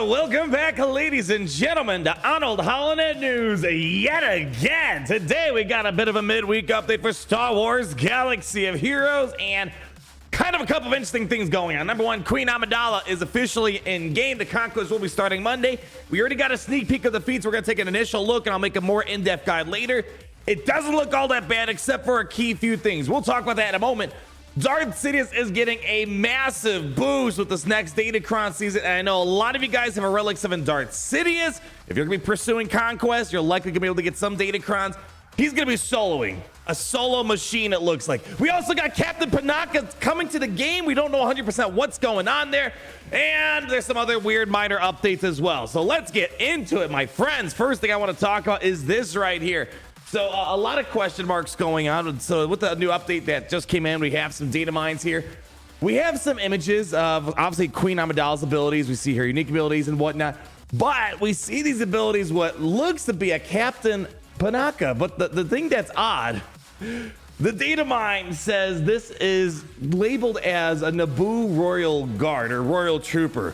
welcome back, ladies and gentlemen, to Arnold Holonet News yet again. Today we got a bit of a midweek update for Star Wars Galaxy of Heroes and kind of a couple of interesting things going on. Number one, Queen Amidala is officially in game. The Conquest will be starting Monday. We already got a sneak peek of the feats. We're going to take an initial look and I'll make a more in-depth guide later. It doesn't look all that bad except for a key few things. We'll talk about that in a moment. Darth Sidious is getting a massive boost with this next Datacron season, and I know a lot of you guys have a Relic 7 Darth Sidious. If you're going to be pursuing Conquest, you're likely going to be able to get some Datacrons. He's going to be soloing. A solo machine, it looks like. We also got Captain Panaka coming to the game. We don't know 100% what's going on there, and there's some other weird minor updates as well. So let's get into it, my friends. First thing I want to talk about is this right here. So a lot of question marks going on. So with the new update that just came in, we have some data mines here. We have some images of obviously Queen Amidala's abilities. We see her unique abilities and whatnot. But we see these abilities, what looks to be a Captain Panaka. But the thing that's odd, the data mine says this is labeled as a Naboo Royal Guard or Royal Trooper.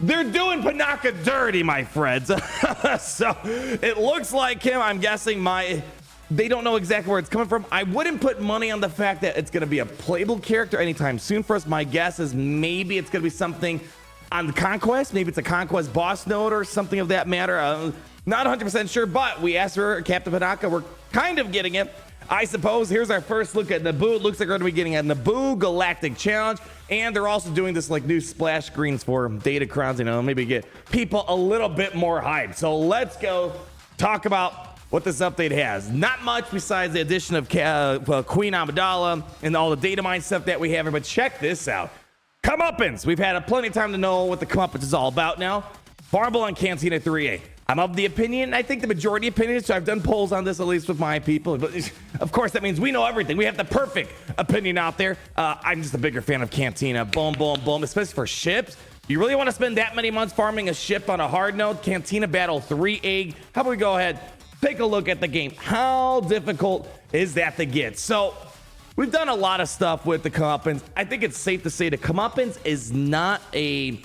They're doing Panaka dirty, my friends. So it looks like him. I'm guessing they don't know exactly where it's coming from. I wouldn't put money on the fact that it's going to be a playable character anytime soon for us. My guess is maybe it's going to be something on the Conquest. Maybe it's a Conquest boss node or something of that matter. Not 100% sure, but we asked for Captain Panaka. We're kind of getting it, I suppose. Here's our first look at Naboo. It looks like we're going to be getting a Naboo Galactic Challenge, and they're also doing this like new splash screens for Datacrons, you know, maybe get people a little bit more hyped. So let's go talk about what this update has. Not much besides the addition of Queen Amidala and all the data mine stuff that we have here, but check this out. Comeuppance. We've had plenty of time to know what the Comeuppance is all about now. FARMABLE on Cantina 3A. I'm of the opinion, I think the majority opinion, so I've done polls on this at least with my people, but of course that means we know everything. We have the perfect opinion out there. I'm just a bigger fan of Cantina. Boom, boom, boom, especially for ships. You really want to spend that many months farming a ship on a hard node? Cantina Battle 3A. How about we go ahead, take a look at the game. How difficult is that to get? So we've done a lot of stuff with the Comeuppance. I think it's safe to say the Comeuppance is not a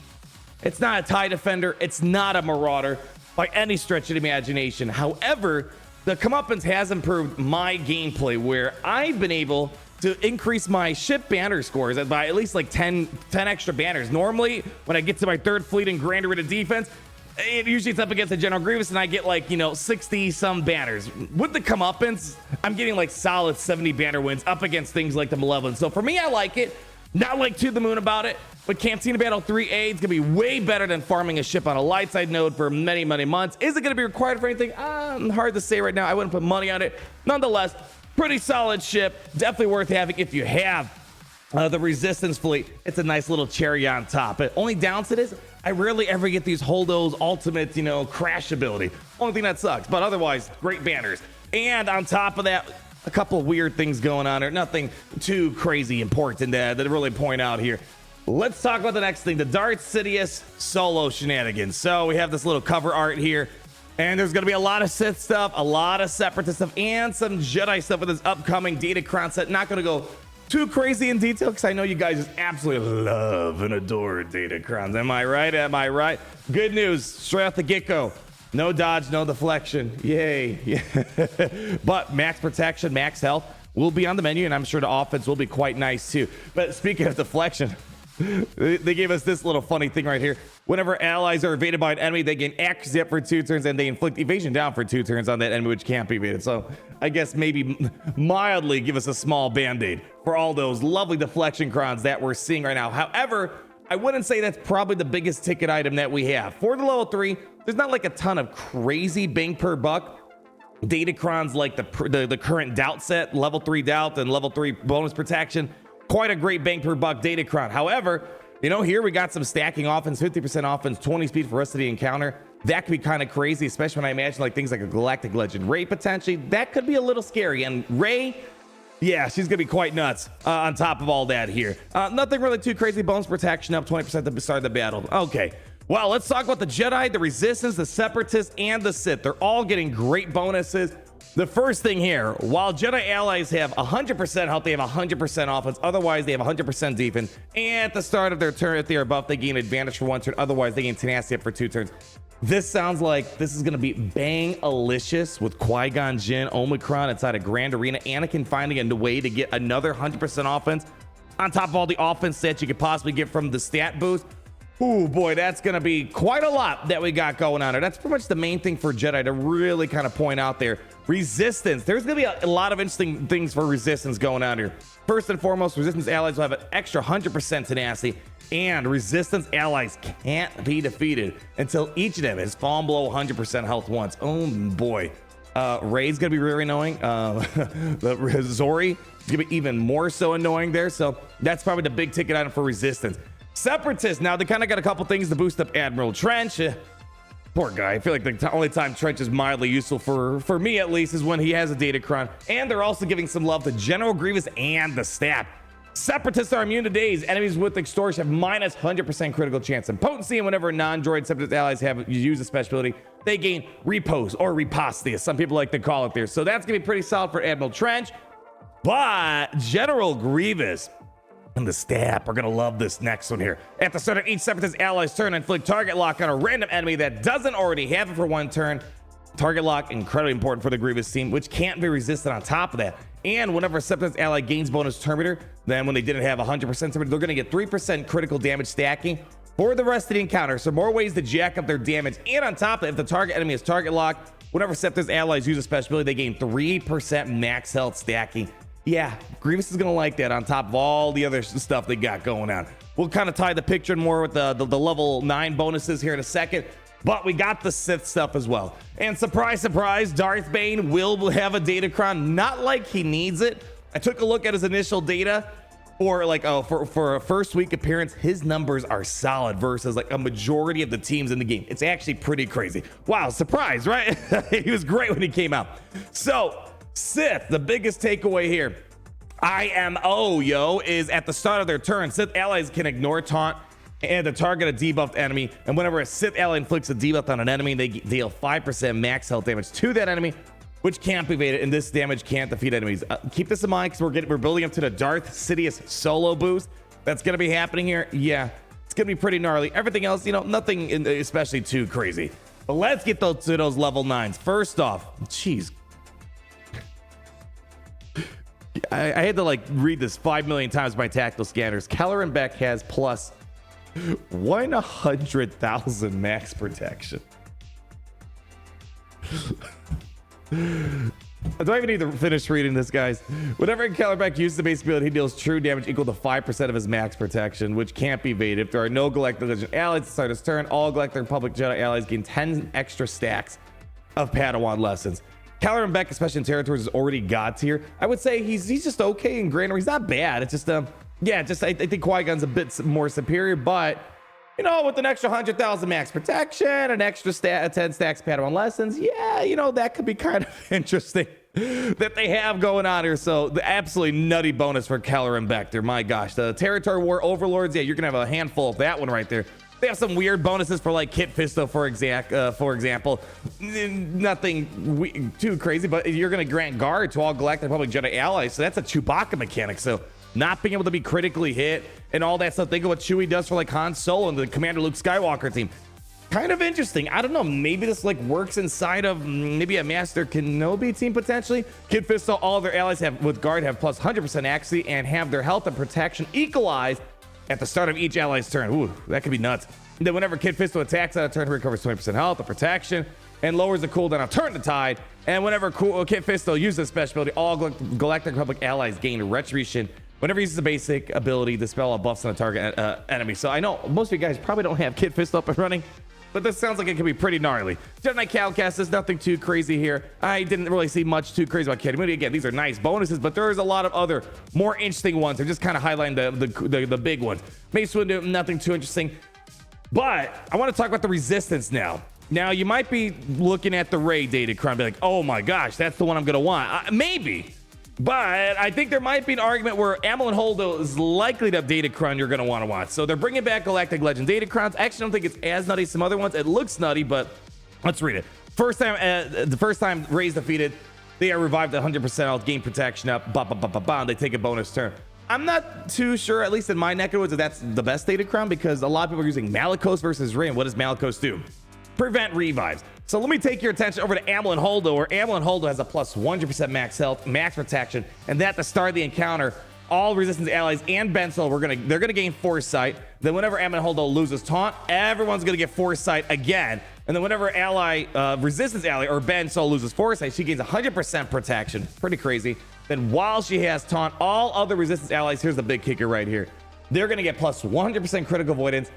TIE Defender. It's not a Marauder by any stretch of the imagination. However, the Comeuppance has improved my gameplay where I've been able to increase my ship banner scores by at least like 10 extra banners. Normally, when I get to my third fleet and Grand Arena defense, it's up against the General Grievous and I get like, 60 some banners. With the Comeuppance, I'm getting like solid 70 banner wins up against things like the Malevolent. So for me, I like it. Not like to the moon about it, but Cantina Battle 3A is going to be way better than farming a ship on a light side node for many, many months. Is it going to be required for anything? Hard to say right now. I wouldn't put money on it. Nonetheless, pretty solid ship. Definitely worth having if you have the Resistance fleet. It's a nice little cherry on top. But only downside is I rarely ever get these Holdo's ultimate, crash ability. Only thing that sucks. But otherwise, great banners. And on top of that, a couple of weird things going on here. Nothing too crazy important that really point out here. Let's talk about the next thing, the Darth Sidious solo shenanigans. So we have this little cover art here, and there's going to be a lot of Sith stuff, a lot of Separatist stuff, and some Jedi stuff with this upcoming Datacron set. Not going to go too crazy in detail because I know you guys just absolutely love and adore Datacrons. Am I right? Am I right? Good news, straight off the get-go. No dodge, no deflection. Yay. Yeah. But max protection, max health will be on the menu, and I'm sure the offense will be quite nice too. But speaking of deflection, they gave us this little funny thing right here. Whenever allies are evaded by an enemy, they gain accuracy up for 2 turns, and they inflict evasion down for 2 turns on that enemy, which can't be evaded. So I guess maybe mildly give us a small band-aid for all those lovely deflection crons that we're seeing right now. However, I wouldn't say that's probably the biggest ticket item that we have. For the level 3, there's not like a ton of crazy bang per buck Datacrons like the current Doubt set, level 3 Doubt and level 3 bonus protection. Quite a great bang per buck Datacron. However, here we got some stacking offense, 50% offense, 20 speed for rest of the encounter. That could be kind of crazy, especially when I imagine like things like a Galactic Legend Rey potentially. That could be a little scary. And Rey, yeah, she's gonna be quite nuts on top of all that here. Nothing really too crazy. Bonus protection up 20% at the start of the battle. Okay. Well, let's talk about the Jedi, the Resistance, the Separatists, and the Sith. They're all getting great bonuses. The first thing here, while Jedi allies have 100% health, they have 100% offense. Otherwise, they have 100% defense. And at the start of their turn, if they are buffed, they gain advantage for 1 turn. Otherwise, they gain tenacity up for 2 turns. This sounds like this is going to be bang-alicious with Qui-Gon Jinn, Omicron inside a Grand Arena. Anakin finding a way to get another 100% offense on top of all the offense stats you could possibly get from the stat boost. Ooh, boy, that's going to be quite a lot that we got going on there. That's pretty much the main thing for Jedi to really kind of point out there. Resistance. There's going to be a lot of interesting things for Resistance going on here. First and foremost, Resistance allies will have an extra 100% tenacity, and Resistance allies can't be defeated until each of them has fallen below 100% health once. Oh, boy. Rey's going to be really annoying. Zori is going to be even more so annoying there, so that's probably the big ticket item for Resistance. Separatists, now they kind of got a couple things to boost up Admiral Trench. Poor guy. I feel like the only time Trench is mildly useful for me at least is when he has a Datacron. And they're also giving some love to General Grievous and the staff. Separatists are immune to daze. Enemies with Extortion have minus 100% critical chance and potency, and whenever non-droid Separatist allies have used a special ability, they gain repose or riposte, as some people like to call it there. So that's gonna be pretty solid for Admiral Trench. But General Grievous and the staff are gonna love this next one here. At the start of each Separatist ally's turn, inflict target lock on a random enemy that doesn't already have it for 1 turn. Target lock, incredibly important for the Grievous team, which can't be resisted on top of that. And whenever a Separatist ally gains bonus turn meter, then when they didn't have 100% turn meter, they're gonna get 3% critical damage stacking for the rest of the encounter. So more ways to jack up their damage. And on top of it, if the target enemy is target locked, whenever Separatist allies use a special ability, they gain 3% max health stacking. Yeah, Grievous is gonna like that on top of all the other stuff they got going on. We'll kind of tie the picture more with the level 9 bonuses here in a second, but we got the Sith stuff as well. And surprise, surprise, Darth Bane will have a Datacron, not like he needs it. I took a look at his initial data for for a first week appearance. His numbers are solid versus like a majority of the teams in the game. It's actually pretty crazy. Wow, surprise, right? He was great when he came out. So Sith, the biggest takeaway here, IMO, is at the start of their turn, Sith allies can ignore taunt and to target a debuffed enemy. And whenever a Sith ally inflicts a debuff on an enemy, they deal 5% max health damage to that enemy, which can't be evaded, and this damage can't defeat enemies. Keep this in mind, because we're building up to the Darth Sidious solo boost that's going to be happening here. Yeah, it's going to be pretty gnarly. Everything else, nothing especially too crazy. But let's get to those level 9s. First off, jeez, I had to read this 5 million times by tactical scanners. Keller and Beck has plus 100,000 max protection. I don't even need to finish reading this, guys. Whenever Kellerbeck uses the base ability, he deals true damage equal to 5% of his max protection, which can't be evaded. If there are no Galactic Legion allies to start his turn, all Galactic Republic Jedi allies gain 10 extra stacks of Padawan lessons. Caloran Beck, especially in territories, is already God tier. I would say he's just okay in Grand. He's not bad. It's just I think Qui-Gon's a bit more superior, but with an extra 100,000 max protection, an extra 10 stacks Padawan lessons, that could be kind of interesting that they have going on here. So the absolutely nutty bonus for Caloran Beck there. My gosh, the Territory War Overlords, you're gonna have a handful of that one right there. They have some weird bonuses for Kit Fisto, for example. Nothing too crazy, but you're going to grant guard to all Galactic Republic Jedi allies. So that's a Chewbacca mechanic. So not being able to be critically hit and all that stuff. Think of what Chewie does for Han Solo and the Commander Luke Skywalker team. Kind of interesting. I don't know. Maybe this works inside of maybe a Master Kenobi team potentially. Kit Fisto, all of their allies with guard have plus 100% accuracy and have their health and protection equalized at the start of each ally's turn. Ooh, that could be nuts. And then whenever Kit Fisto attacks on a turn, he recovers 20% health and protection and lowers the cooldown on Turn the Tide. And whenever Kit Fisto uses a special ability, all Galactic Republic allies gain Retribution whenever he uses a basic ability to dispel all buffs on a target enemy. So I know most of you guys probably don't have Kit Fisto up and running, but this sounds like it could be pretty gnarly. Jedi Knight Calcast is nothing too crazy here. I didn't really see much too crazy about Kid. Again, these are nice bonuses, but there's a lot of other more interesting ones. They're just kind of highlighting the big ones. Mace Windu, nothing too interesting. But I want to talk about the Resistance now. Now, you might be looking at the Rey Datacron and be like, oh my gosh, that's the one I'm going to want. Maybe. But I think there might be an argument where Amidala Holdo is likely to have Datacron you're going to want to watch. So they're bringing back Galactic Legend Datacrons. I actually don't think it's as nutty as some other ones. It looks nutty, but let's read it. The first time Rey's defeated, They are revived at 100% health, gain protection up, they take a bonus turn. I'm not too sure, at least in my neck of the woods, that that's the best Datacron, because a lot of people are using Malicos versus Ray. And what does Malicos do? Prevent revives. So let me take your attention over to Amidala Holdo, where Amidala Holdo has a plus 100% max health, max protection, and that to start the encounter, all resistance allies and Benzel, they're gonna gain foresight. Then whenever Amidala Holdo loses taunt, everyone's gonna get foresight again. And then whenever resistance ally or Benzel loses foresight, she gains 100% protection. Pretty crazy. Then while she has taunt, all other resistance allies, here's the big kicker right here, they're gonna get plus 100% critical avoidance,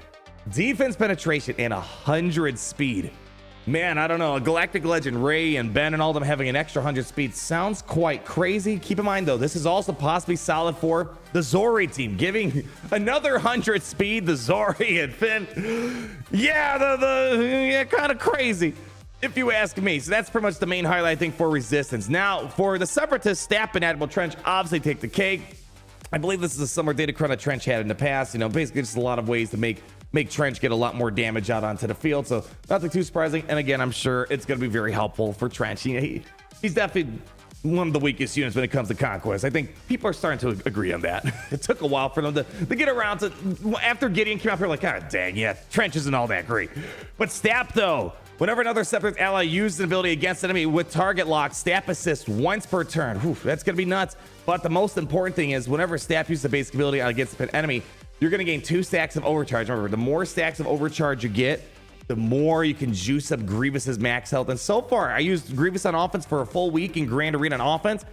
defense penetration, and 100 speed. Man, I don't know. A Galactic Legend, Ray and Ben and all of them having an extra 100 speed sounds quite crazy. Keep in mind, though, this is also possibly solid for the Zori team, giving another 100 speed, the Zori and Finn. Yeah, kind of crazy, if you ask me. So that's pretty much the main highlight, I think, for Resistance. Now, for the Separatists, Stapp and Admiral Trench obviously take the cake. I believe this is a similar Datacron that Trench had in the past. You know, basically just a lot of ways to make Trench get a lot more damage out onto the field. So nothing too surprising. And again, I'm sure it's going to be very helpful for Trench. He's definitely one of the weakest units when it comes to Conquest. I think people are starting to agree on that. It took a while for them to get around to, after Gideon came out here, like, God dang, yeah, Trench isn't all that great. But Stapp, though, whenever another Separatist ally uses an ability against an enemy with target lock, Stapp assists once per turn. Whew, that's going to be nuts. But the most important thing is whenever Stapp uses a basic ability against an enemy, you're going to gain 2 stacks of overcharge. Remember, the more stacks of overcharge you get, the more you can juice up Grievous's max health. And so far, I used Grievous on offense for a full week in Grand Arena on offense.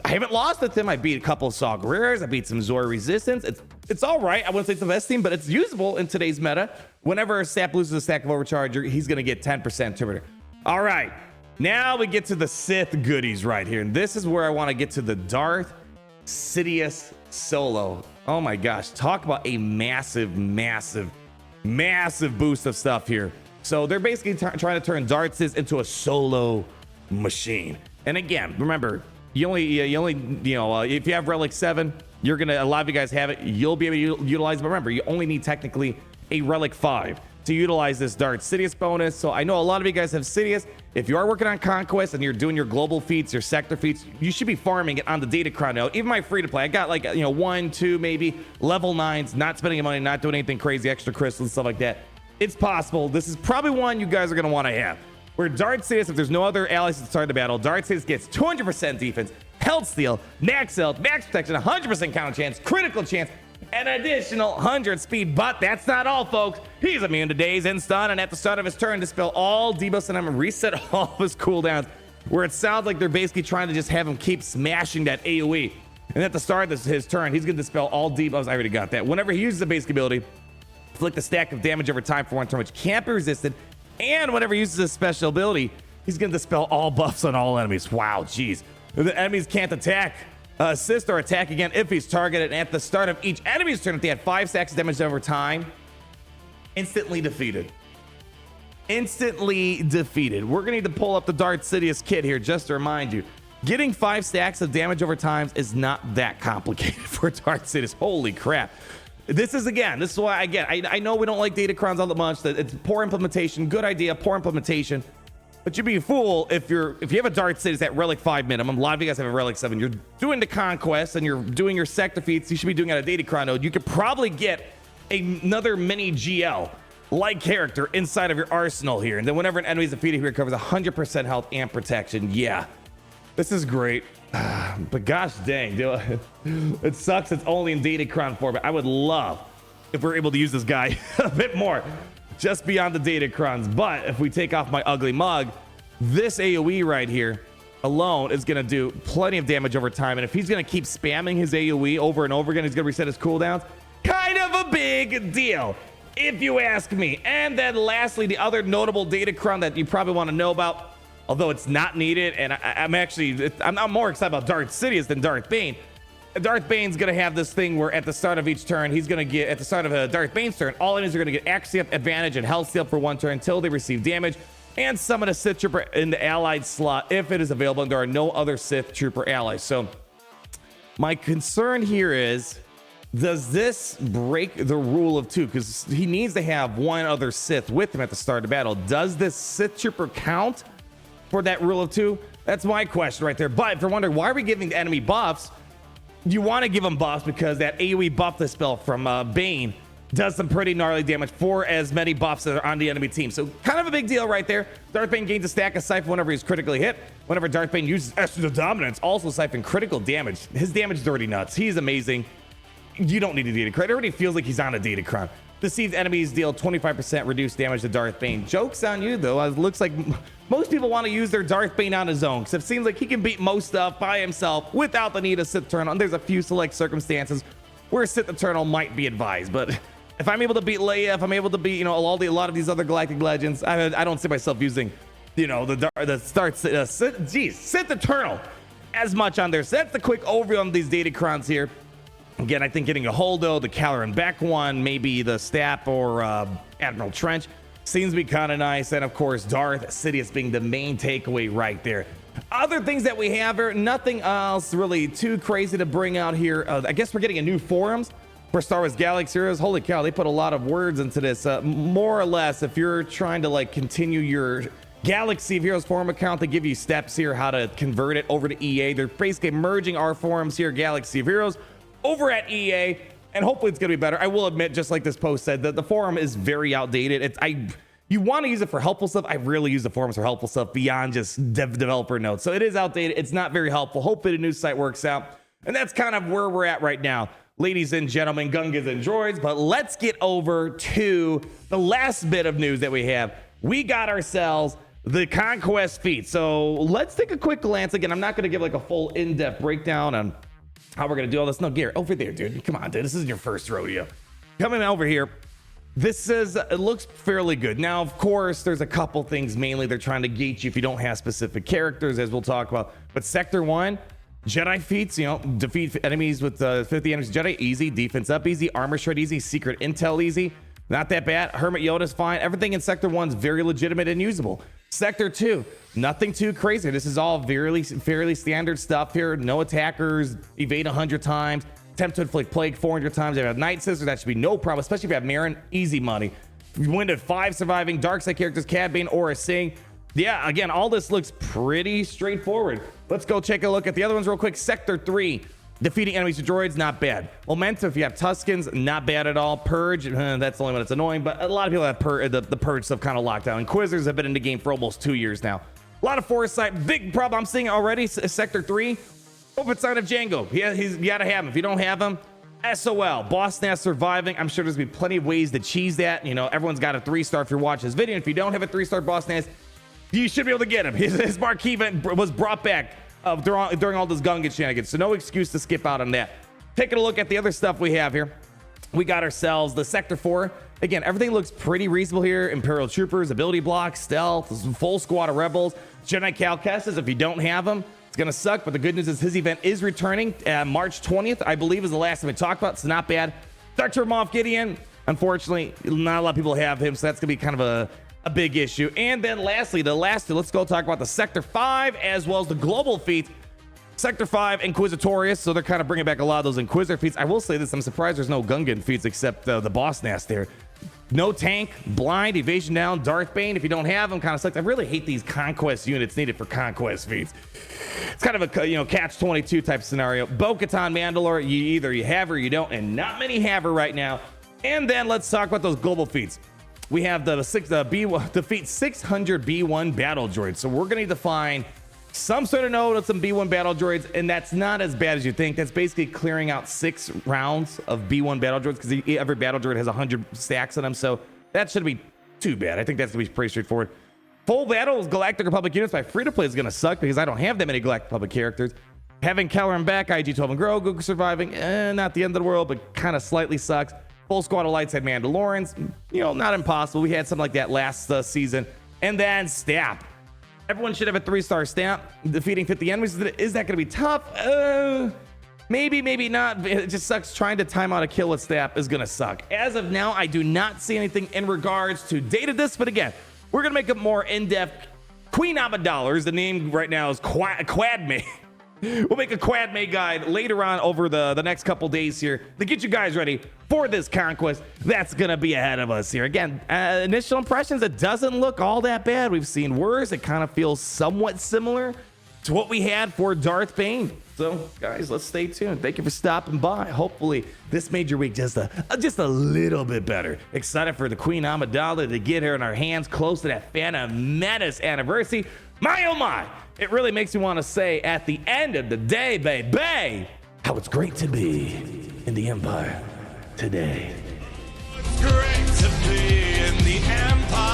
I haven't lost with him. I beat a couple of Saw Guerreras. I beat some Zori Resistance. It's all right. I wouldn't say it's the best team, but it's usable in today's meta. Whenever Stapp loses a stack of overcharge, he's going to get 10% turn. All right. Now we get to the Sith goodies right here. And this is where I want to get to the Darth Sidious solo. Oh my gosh. Talk about a massive boost of stuff here. So they're basically trying to turn Darth Sidious into a solo machine. And again, remember, you only if you have Relic 7, you're gonna, a lot of you guys have it, you'll be able to utilize it. But remember, you only need technically a Relic 5 to utilize this Darth Sidious bonus. So I know a lot of you guys have Sidious. If you are working on Conquest and you're doing your global feats, your sector feats, you should be farming it on the Datacron now. Even my free to play, I got like 1, 2 maybe level 9s, not spending money, not doing anything crazy, extra crystals and stuff like that. It's possible. This is probably one you guys are gonna want to have. Where Darth Sidious, if there's no other allies to start the battle, Darth Sidious gets 200% defense, health steal, max health, max protection, 100% counter chance, critical chance, an additional 100 speed. But that's not all, folks. He's immune to daze and stun, and at the start of his turn, dispel all debuffs on him and reset all of his cooldowns, where it sounds like they're basically trying to just have him keep smashing that AoE. And at the start of his turn, he's going to dispel all debuffs. I already got that. Whenever he uses a basic ability, inflict a stack of damage over time for 1 turn, which can't be resisted. And whenever he uses a special ability, he's going to dispel all buffs on all enemies. Wow, jeez. The enemies can't attack, assist, or attack again if he's targeted. And at the start of each enemy's turn, if they had 5 stacks of damage over time, instantly defeated. Instantly defeated. We're going to need to pull up the Darth Sidious kit here just to remind you. Getting 5 stacks of damage over time is not that complicated for Darth Sidious. Holy crap. This is why, again, I know we don't like Datacrons all that much. That it's poor implementation, good idea, poor implementation. But you'd be a fool if you have a Darth Sidious at Relic 5 minimum. A lot of you guys have a Relic 7. You're doing the Conquest and you're doing your sector feats. You should be doing it at a Datacron node. You could probably get another mini GL-like character inside of your arsenal here. And then whenever an enemy is defeated, he recovers 100% health and protection. Yeah, this is great. But gosh dang, dude, it sucks it's only in Datacron format. I would love if we're able to use this guy a bit more just beyond the Datacrons. But if we take off my ugly mug, this AoE right here alone is going to do plenty of damage over time. And if he's going to keep spamming his AoE over and over again, he's going to reset his cooldowns. Kind of a big deal, if you ask me. And then lastly, the other notable Datacron that you probably want to know about, although it's not needed, and I'm more excited about Darth Sidious than Darth Bane. Darth Bane's going to have this thing where at the start of each turn, he's going to get, at the start of Darth Bane's turn, all enemies are going to get accuracy up, advantage, and health steal for 1 turn until they receive damage, and summon a Sith Trooper in the allied slot if it is available, and there are no other Sith Trooper allies. So my concern here is, does this break the rule of 2? Because he needs to have 1 other Sith with him at the start of battle. Does this Sith Trooper count for that rule of 2? That's my question right there. But if you're wondering why are we giving the enemy buffs, you want to give them buffs because that AoE buffless spell from Bane does some pretty gnarly damage for as many buffs that are on the enemy team. So kind of a big deal right there. Darth Bane gains a stack of Siphon whenever he's critically hit. Whenever Darth Bane uses Essential Dominance, also Siphon critical damage. His damage is already nuts. He's amazing. You don't need a Datacron. It already feels like he's on a Datacron. Deceives enemies deal 25% reduced damage to Darth Bane. Joke's on you, though. It looks like most people want to use their Darth Bane on his own, because it seems like he can beat most stuff by himself without the need of Sith Eternal. And there's a few select circumstances where Sith Eternal might be advised. But if I'm able to beat Leia, if I'm able to beat, a lot of these other Galactic Legends, I don't see myself using, Sith Eternal as much on there. So that's the quick overview on these Datacrons here. Again, I think getting a Holdo, the Caloran Beck one, maybe the Stap or Admiral Trench seems to be kind of nice. And of course, Darth Sidious being the main takeaway right there. Other things that we have here, nothing else really too crazy to bring out here. I guess we're getting a new forums for Star Wars Galaxy Heroes. Holy cow, they put a lot of words into this. More or less, if you're trying to continue your Galaxy of Heroes forum account, they give you steps here how to convert it over to EA. They're basically merging our forums here, Galaxy of Heroes, over at EA, and hopefully it's gonna be better. I will admit, just like this post said, that the forum is very outdated. You want to use it for helpful stuff. I rarely use the forums for helpful stuff beyond just developer notes. So it is outdated. It's not very helpful. Hopefully the new site works out. And that's kind of where we're at right now, ladies and gentlemen, Gungans and droids. But let's get over to the last bit of news that we have. We got ourselves the Conquest Feats. So let's take a quick glance. Again, I'm not going to give a full in-depth breakdown on how we're gonna do all this. No, Garrett, over there, dude. Come on, dude. This isn't your first rodeo. Coming over here, it looks fairly good. Now, of course, there's a couple things. Mainly, they're trying to gate you if you don't have specific characters, as we'll talk about. But Sector 1, Jedi feats, defeat enemies with 50 enemies. Jedi, easy. Defense up, easy. Armor shred, easy. Secret intel, easy. Not that bad. Hermit Yoda's fine. Everything in Sector 1 is very legitimate and usable. Sector 2, nothing too crazy. This is all fairly standard stuff here. No attackers, evade 100 times, attempt to inflict plague 400 times. If you have Night Sister, that should be no problem, especially if you have Marin, easy money. If you win to 5 surviving dark side characters, Cad Bane or a Sing. Yeah, again, all this looks pretty straightforward. Let's go take a look at the other ones real quick. Sector 3, defeating enemies with droids, not bad. Momentum, if you have Tuskens, not bad at all. Purge, that's the only one that's annoying, but a lot of people have the Purge stuff kind of locked down. Inquisitors have been in the game for almost 2 years now. A lot of Foresight. Big problem I'm seeing already, Sector 3, open sign of Django. Yeah, you gotta have him. If you don't have him, SOL, Boss Nass surviving. I'm sure there's gonna be plenty of ways to cheese that. Everyone's got a 3-star if you're watching this video. And if you don't have a 3-star Boss Nass, you should be able to get him. His marquee event was brought back during all this Gungan shenanigans, so no excuse to skip out on that. Taking a look at the other stuff we have here, we got ourselves the Sector 4. Again, everything looks pretty reasonable here. Imperial Troopers, ability blocks, stealth, full squad of Rebels, Jedi Cal Kestis. If you don't have them, it's gonna suck, but the good news is his event is returning March 20th, I believe, is the last time we talked about. It's not bad. Dr. Moff Gideon, unfortunately, not a lot of people have him, so that's gonna be kind of a big issue. And then lastly, the last two, let's go talk about the Sector 5 as well as the global feats. Sector 5, Inquisitorius, so they're kind of bringing back a lot of those Inquisitor feats. I will say this, I'm surprised there's no Gungan feats except the Boss Nass there. No tank, blind, evasion down, Darth Bane. If you don't have them, kind of sucks. I really hate these conquest units needed for conquest feats. It's kind of a catch-22 type scenario. Bo-Katan Mandalore, either you have her or you don't, and not many have her right now. And then let's talk about those global feats. We have defeat 600 B1 battle droids. So we're gonna need to find some sort of node of some B1 battle droids, and that's not as bad as you think. That's basically clearing out 6 rounds of B1 battle droids, because every battle droid has 100 stacks on them, so that shouldn't be too bad. I think that's gonna be pretty straightforward. Full battles Galactic Republic units by free-to-play is gonna suck, because I don't have that many Galactic Republic characters. Having Caloran back, IG-12 and Grogu surviving, not the end of the world, but kind of slightly sucks. Full squad of light side Mandalorians, not impossible. We had something like that last season. And then Stap. Everyone should have a 3-star Stap. Defeating 50 enemies. Is that going to be tough? Maybe, maybe not. It just sucks. Trying to time out a kill with Stap is going to suck. As of now, I do not see anything in regards to data this. But again, we're going to make a more in-depth. Queen Amidala, the name right now is Quadme. We'll make a quad mate guide later on over the next couple days here to get you guys ready for this conquest that's gonna be ahead of us here. Again, initial impressions, it doesn't look all that bad. We've seen worse. It kind of feels somewhat similar to what we had for Darth Bane. So guys, let's stay tuned. Thank you for stopping by. Hopefully this made your week just a little bit better. Excited for the Queen Amidala to get her in our hands close to that Phantom Menace anniversary. My oh my, it really makes me want to say at the end of the day, baby, how it's great to be in the Empire today. It's great to be in the Empire.